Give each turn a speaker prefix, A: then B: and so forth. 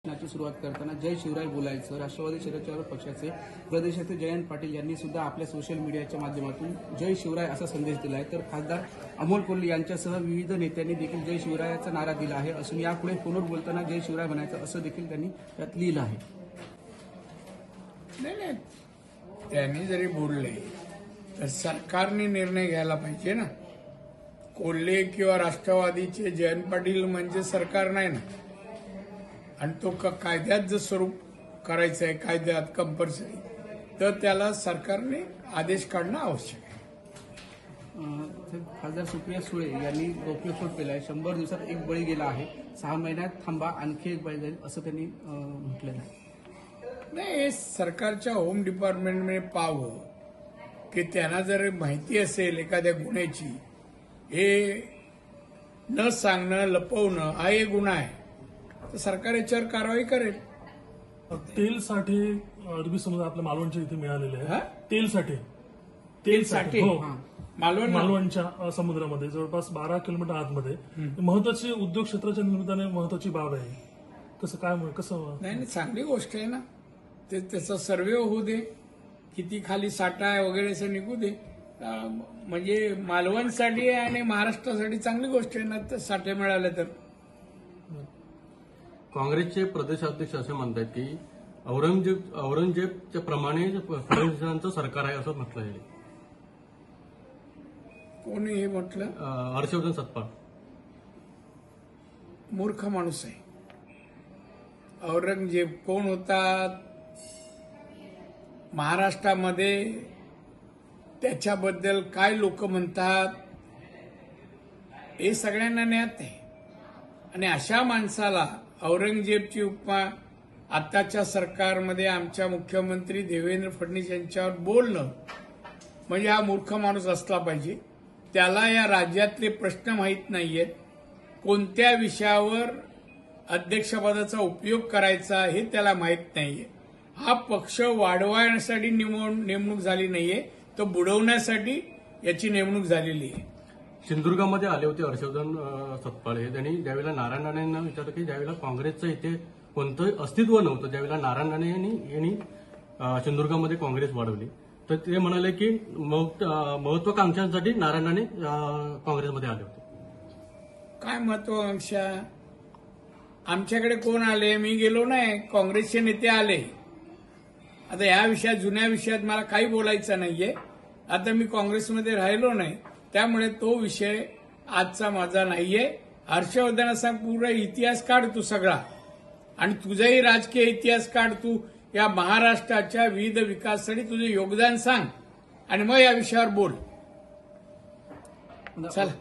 A: ची सुरुवात करताना जय शिवराय बोलायचं राष्ट्रवादी शरद पक्षाचे प्रदेशाचे जयंत पाटील यांनी सुद्धा आपल्या सोशल मीडियाच्या माध्यमातून जय शिवराय असा संदेश दिला आहे। तर खासदार अमोल कोल्हे यांच्यासह विविध नेत्यांनी देखील जय शिवरायाचा नारा दिला आहे असून यापुढे फोनवर बोलताना जय शिवराय म्हणायचं असं देखील त्यांनी त्यात लिहिलं आहे।
B: नाही त्यांनी जरी बोलले तर सरकारने निर्णय घ्यायला पाहिजे ना। कोल्हे किंवा राष्ट्रवादीचे जयंत पाटील म्हणजे सरकार नाही ना, आणि तो कायद्यात जर स्वरूप करायचं आहे, कायद्यात कंपल्सरी, तर त्याला सरकारने आदेश काढणं आवश्यक आहे।
A: खासदार सुप्रिया सुळे यांनी गौप्यस्फोट केला आहे। 100 दिवसात एक बळी गेला आहे, 6 महिन्यात थांबा आणखी एक बळी जाईल असं त्यांनी म्हटलेलं आहे।
B: नाही, सरकारच्या होम डिपार्टमेंटने पाहावं की त्यांना जर माहिती असेल एखाद्या गुन्ह्याची, हे न सांगणं, लपवणं हा एक गुन्हा आहे, तर सरकार याच्यावर कारवाई करेल।
C: तेलसाठी अरबी समुद्र आपल्या मालवणच्या इथे मिळालेले आहे।
B: तेलसाठी
C: हो,
B: मालवणच्या
C: समुद्रामध्ये जवळपास 12 किलोमीटर आतमध्ये महत्वाची उद्योग क्षेत्राच्या निमित्ताने महत्वाची बाब आहे। कसं
B: नाही, चांगली गोष्ट आहे ना। ते त्याचा सर्वे होऊ दे, किती खाली साठा आहे वगैरे असं निघू दे। म्हणजे मालवणसाठी आणि महाराष्ट्रासाठी चांगली गोष्ट आहे ना, तर साठे मिळाले तर।
D: काँग्रेसचे प्रदेशाध्यक्ष असे म्हणतात की औरंगजेबच्या प्रमाणे फडणवीसांचं सरकार आहे असं म्हटलं आहे।
B: कोणी हे म्हटलं?
D: हर्षवर्धन सत्पाळ
B: मूर्ख माणूस आहे। औरंगजेब कोण होता, महाराष्ट्रामध्ये त्याच्याबद्दल काय लोक म्हणतात हे सगळ्यांना ज्ञात आहे। आणि अशा माणसाला औरंगजेबची उपमा आताच्या सरकारमध्ये आमच्या मुख्यमंत्री देवेंद्र फडणवीस यांच्यावर बोलणं म्हणजे हा मूर्ख माणूस असला पाहिजे। त्याला या राज्यातले प्रश्न माहीत नाहीयेत, कोणत्या विषयावर अध्यक्षपदाचा उपयोग करायचा हे त्याला माहीत नाहीये। हा पक्ष वाढवण्यासाठी नेमणूक झाली नाहीये, तर बुडवण्यासाठी याची नेमणूक झालेली आहे।
D: सिंधुदुर्गामध्ये आले होते हर्षवर्धन सत्पाळ हे, त्यांनी ज्यावेळेला नारायण राणेंना विचारलं की ज्यावेळेला काँग्रेसचं इथे कोणतं अस्तित्व नव्हतं, त्यावेळेला नारायण राणे यांनी सिंधुदुर्गामध्ये काँग्रेस वाढवली, तर ते म्हणाले की महत्वाकांक्षांसाठी नारायण राणे काँग्रेसमध्ये आले होते।
B: काय महत्वाकांक्षा? आमच्याकडे कोण आले? मी गेलो नाही, काँग्रेसचे नेते आले। आता या विषयात, जुन्या विषयात मला काही बोलायचं नाहीये। आता मी काँग्रेसमध्ये राहिलो नाही, त्यामुळे तो विषय आजचा माझा नाहीये। हर्षवर्धनाचा पूर्ण इतिहास काढ तू सगळा, आणि तुझाही राजकीय इतिहास काढ तू। या महाराष्ट्राच्या विविध विकासासाठी तुझे योगदान सांग, आणि मग या विषयावर बोल। चला।